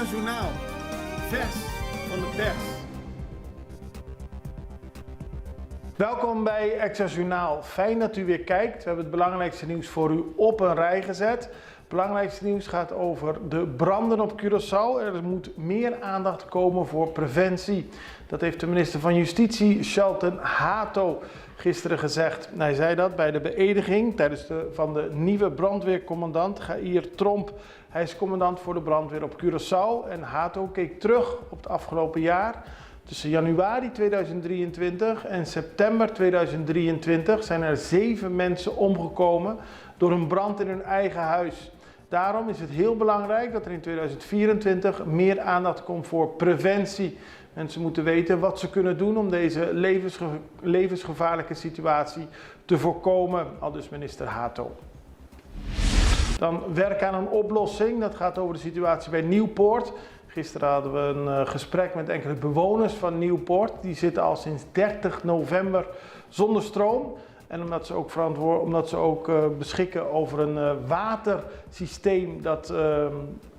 Extra Journaal, vers van de pers. Welkom bij Extra Journaal. Fijn dat u weer kijkt. We hebben het belangrijkste nieuws voor u op een rij gezet. Het belangrijkste nieuws gaat over de branden op Curaçao. Er moet meer aandacht komen voor preventie. Dat heeft de minister van Justitie, Shelton Hato, gisteren gezegd. Hij zei dat bij de beëdiging van de nieuwe brandweercommandant Gaïr Tromp. Hij is commandant voor de brandweer op Curaçao en Hato keek terug op het afgelopen jaar. Tussen januari 2023 en september 2023 zijn er 7 mensen omgekomen door een brand in hun eigen huis. Daarom is het heel belangrijk dat er in 2024 meer aandacht komt voor preventie. Mensen moeten weten wat ze kunnen doen om deze levensgevaarlijke situatie te voorkomen, aldus minister Hato. Dan werk aan een oplossing, dat gaat over de situatie bij Nieuwpoort. Gisteren hadden we een gesprek met enkele bewoners van Nieuwpoort. Die zitten al sinds 30 november zonder stroom. En omdat ze ook beschikken over een watersysteem dat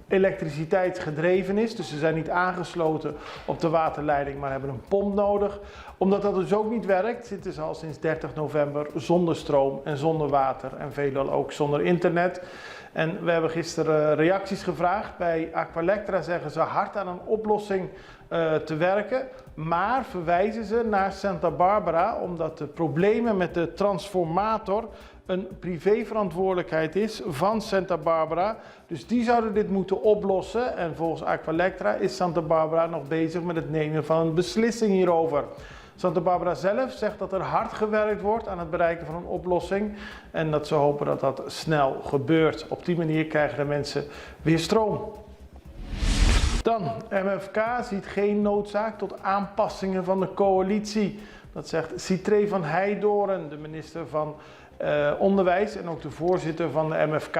elektriciteitsgedreven is. Dus ze zijn niet aangesloten op de waterleiding, maar hebben een pomp nodig. Omdat dat dus ook niet werkt, zitten ze al sinds 30 november zonder stroom en zonder water. En veelal ook zonder internet. En we hebben gisteren reacties gevraagd. Bij Aqualectra zeggen ze hard aan een oplossing te werken. Maar verwijzen ze naar Santa Barbara omdat de problemen met de transformator een privéverantwoordelijkheid is van Santa Barbara. Dus die zouden dit moeten oplossen. En volgens Aqualectra is Santa Barbara nog bezig met het nemen van een beslissing hierover. Santa Barbara zelf zegt dat er hard gewerkt wordt aan het bereiken van een oplossing. En dat ze hopen dat dat snel gebeurt. Op die manier krijgen de mensen weer stroom. Dan, MFK ziet geen noodzaak tot aanpassingen van de coalitie. Dat zegt Sitré van Heijdorren, de minister van Onderwijs en ook de voorzitter van de MFK.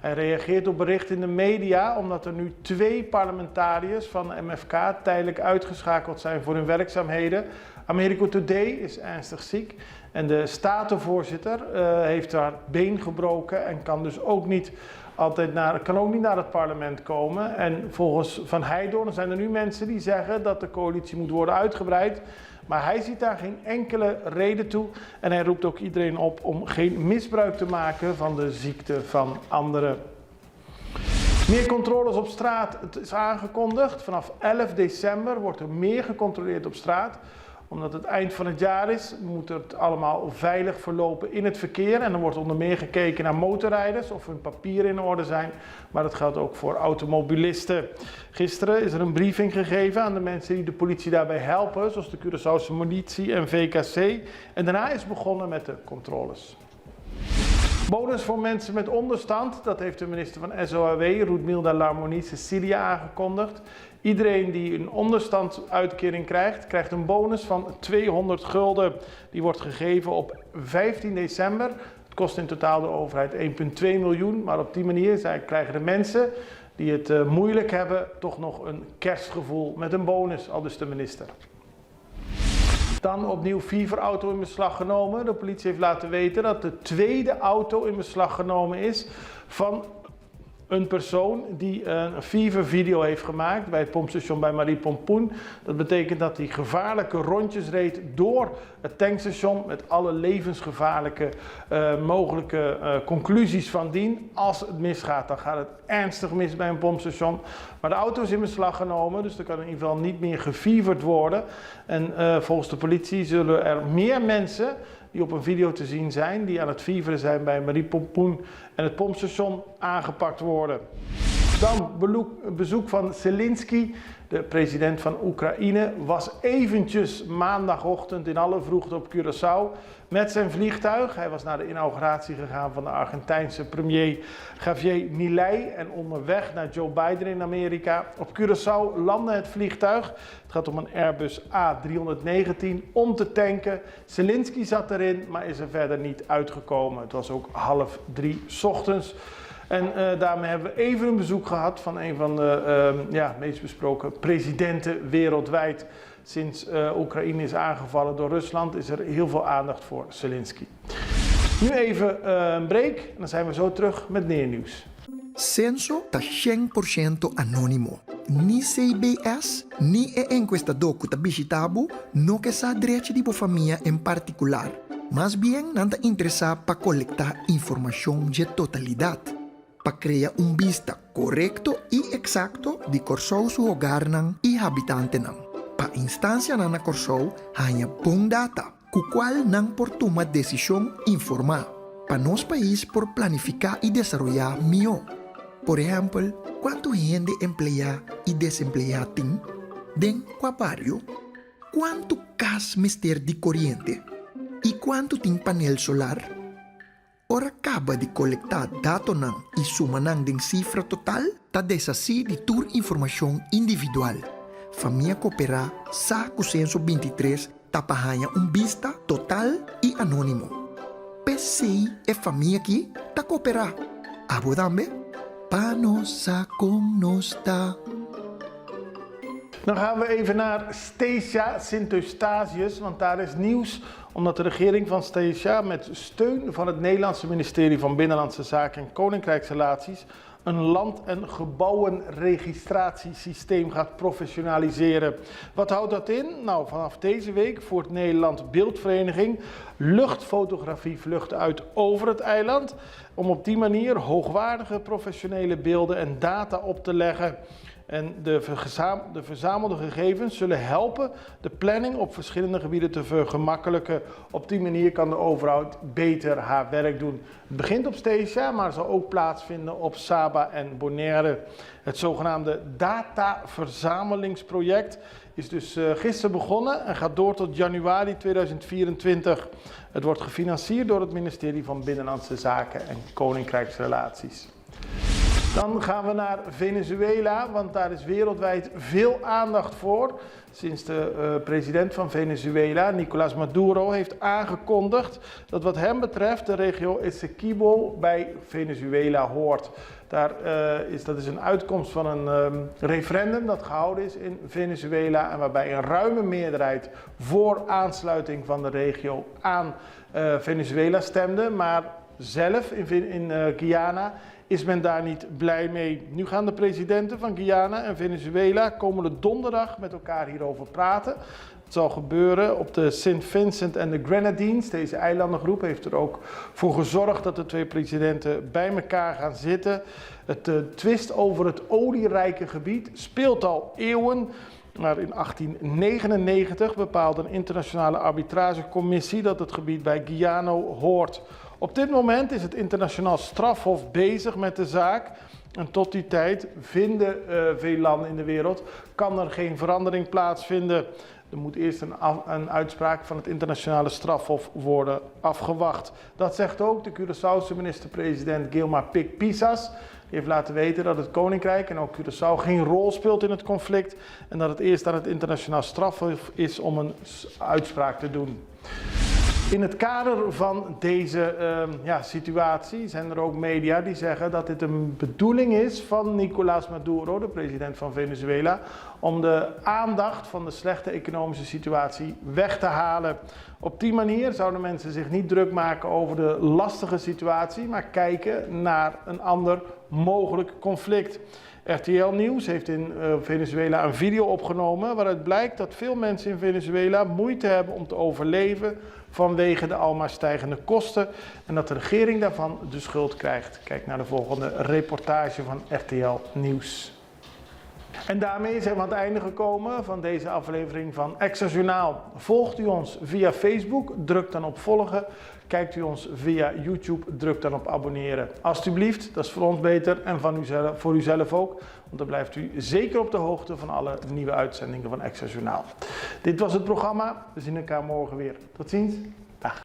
Hij reageert op berichten in de media omdat er nu 2 parlementariërs van de MFK tijdelijk uitgeschakeld zijn voor hun werkzaamheden. Americo Today is ernstig ziek en de statenvoorzitter heeft haar been gebroken en kan dus ook niet naar het parlement komen. En volgens Van Heijdorren zijn er nu mensen die zeggen dat de coalitie moet worden uitgebreid. Maar hij ziet daar geen enkele reden toe en hij roept ook iedereen op om geen misbruik te maken van de ziekte van anderen. Meer controles op straat, het is aangekondigd. Vanaf 11 december wordt er meer gecontroleerd op straat. Omdat het eind van het jaar is, moet het allemaal veilig verlopen in het verkeer. En er wordt onder meer gekeken naar motorrijders of hun papieren in orde zijn. Maar dat geldt ook voor automobilisten. Gisteren is er een briefing gegeven aan de mensen die de politie daarbij helpen. Zoals de Curaçaose Politie en VKC. En daarna is begonnen met de controles. Bonus voor mensen met onderstand, dat heeft de minister van SOAW, Roedmilda Larmonie Cecilia, aangekondigd. Iedereen die een onderstandsuitkering krijgt, krijgt een bonus van 200 gulden. Die wordt gegeven op 15 december. Het kost in totaal de overheid 1,2 miljoen, maar op die manier krijgen de mensen die het moeilijk hebben toch nog een kerstgevoel met een bonus, aldus de minister. Dan opnieuw Fever-auto in beslag genomen. De politie heeft laten weten dat de tweede auto in beslag genomen is van een persoon die een Fever-video heeft gemaakt bij het pompstation bij Marie Pompoen. Dat betekent dat hij gevaarlijke rondjes reed door het tankstation met alle levensgevaarlijke mogelijke conclusies van dien. Als het misgaat, dan gaat het ernstig mis bij een pompstation. Maar de auto is in beslag genomen, dus er kan in ieder geval niet meer gefeverd worden. En volgens de politie zullen er meer mensen die op een video te zien zijn, die aan het feveren zijn bij Marie Pompoen en het pompstation, aangepakt worden. Dan bezoek van Zelensky, de president van Oekraïne, was eventjes maandagochtend in alle vroegte op Curaçao met zijn vliegtuig. Hij was naar de inauguratie gegaan van de Argentijnse premier Javier Milei en onderweg naar Joe Biden in Amerika. Op Curaçao landde het vliegtuig. Het gaat om een Airbus A319 om te tanken. Zelensky zat erin, maar is er verder niet uitgekomen. Het was ook 2:30 ochtends. En daarmee hebben we even een bezoek gehad van een van de meest besproken presidenten wereldwijd. Sinds Oekraïne is aangevallen door Rusland is er heel veel aandacht voor Zelensky. Nu even een break en dan zijn we zo terug met meer nieuws. Censo está 100% anónimo. Ni CBS, ni a encuestador que está visitado, no que sa derecho de familia en particular. Más bien, nada interesa para colectar información de totalidad, para crear un vista correcto y exacto de Corsou su hogar y habitante. Para instancia nana Corsou, hanya bom data, cu cual nan por tomar decisión informada, para nos país por planificar y desarrollar mejor. Por ejemplo, ¿cuánto gente empleada y desempleada tiene? ¿Den cuál barrio? ¿Cuánto gas mister de corriente? ¿Y cuánto tiene panel solar? Ora acaba de colectar datos y suman de cifra total, ta desasí de tu información individual. Familia Coopera, SACU Censo 23, tapahanha vista total y anónimo. PCI es familia aquí, ta Coopera. Abodambe? Panosa kom nosta. Dan gaan we even naar Stesia Sint-Eustatius, want daar is nieuws omdat de regering van Stesia met steun van het Nederlandse ministerie van Binnenlandse Zaken en Koninkrijksrelaties een land- en gebouwenregistratiesysteem gaat professionaliseren. Wat houdt dat in? Nou, vanaf deze week voert Nederland Beeldvereniging luchtfotografievluchten uit over het eiland, om op die manier hoogwaardige professionele beelden en data op te leggen. En de verzamelde gegevens zullen helpen de planning op verschillende gebieden te vergemakkelijken. Op die manier kan de overheid beter haar werk doen. Het begint op Stesia, maar zal ook plaatsvinden op Saba en Bonaire. Het zogenaamde dataverzamelingsproject is dus gisteren begonnen en gaat door tot januari 2024. Het wordt gefinancierd door het ministerie van Binnenlandse Zaken en Koninkrijksrelaties. Dan gaan we naar Venezuela, want daar is wereldwijd veel aandacht voor. Sinds de president van Venezuela, Nicolás Maduro, heeft aangekondigd dat wat hem betreft de regio Essequibo bij Venezuela hoort. Dat is een uitkomst van een referendum dat gehouden is in Venezuela en waarbij een ruime meerderheid voor aansluiting van de regio aan Venezuela stemde. Maar zelf in Guyana is men daar niet blij mee. Nu gaan de presidenten van Guyana en Venezuela komende donderdag met elkaar hierover praten. Het zal gebeuren op de St. Vincent en de Grenadines. Deze eilandengroep heeft er ook voor gezorgd dat de twee presidenten bij elkaar gaan zitten. Het twist over het olierijke gebied speelt al eeuwen. Maar in 1899 bepaalde een internationale arbitragecommissie dat het gebied bij Guyana hoort. Op dit moment is het internationaal strafhof bezig met de zaak. En tot die tijd vinden veel landen in de wereld, kan er geen verandering plaatsvinden. Er moet eerst een uitspraak van het internationale strafhof worden afgewacht. Dat zegt ook de Curaçaose minister-president Guilma Pig-Pisas. Die heeft laten weten dat het Koninkrijk en ook Curaçao geen rol speelt in het conflict. En dat het eerst aan het internationaal strafhof is om een uitspraak te doen. In het kader van deze situatie zijn er ook media die zeggen dat dit een bedoeling is van Nicolás Maduro, de president van Venezuela, om de aandacht van de slechte economische situatie weg te halen. Op die manier zouden mensen zich niet druk maken over de lastige situatie, maar kijken naar een ander mogelijk conflict. RTL Nieuws heeft in Venezuela een video opgenomen waaruit blijkt dat veel mensen in Venezuela moeite hebben om te overleven vanwege de almaar stijgende kosten en dat de regering daarvan de schuld krijgt. Kijk naar de volgende reportage van RTL Nieuws. En daarmee zijn we aan het einde gekomen van deze aflevering van Extra Journaal. Volgt u ons via Facebook, druk dan op volgen. Kijkt u ons via YouTube, druk dan op abonneren. Alsjeblieft, dat is voor ons beter en voor uzelf ook. Want dan blijft u zeker op de hoogte van alle nieuwe uitzendingen van Extra Journaal. Dit was het programma. We zien elkaar morgen weer. Tot ziens. Dag.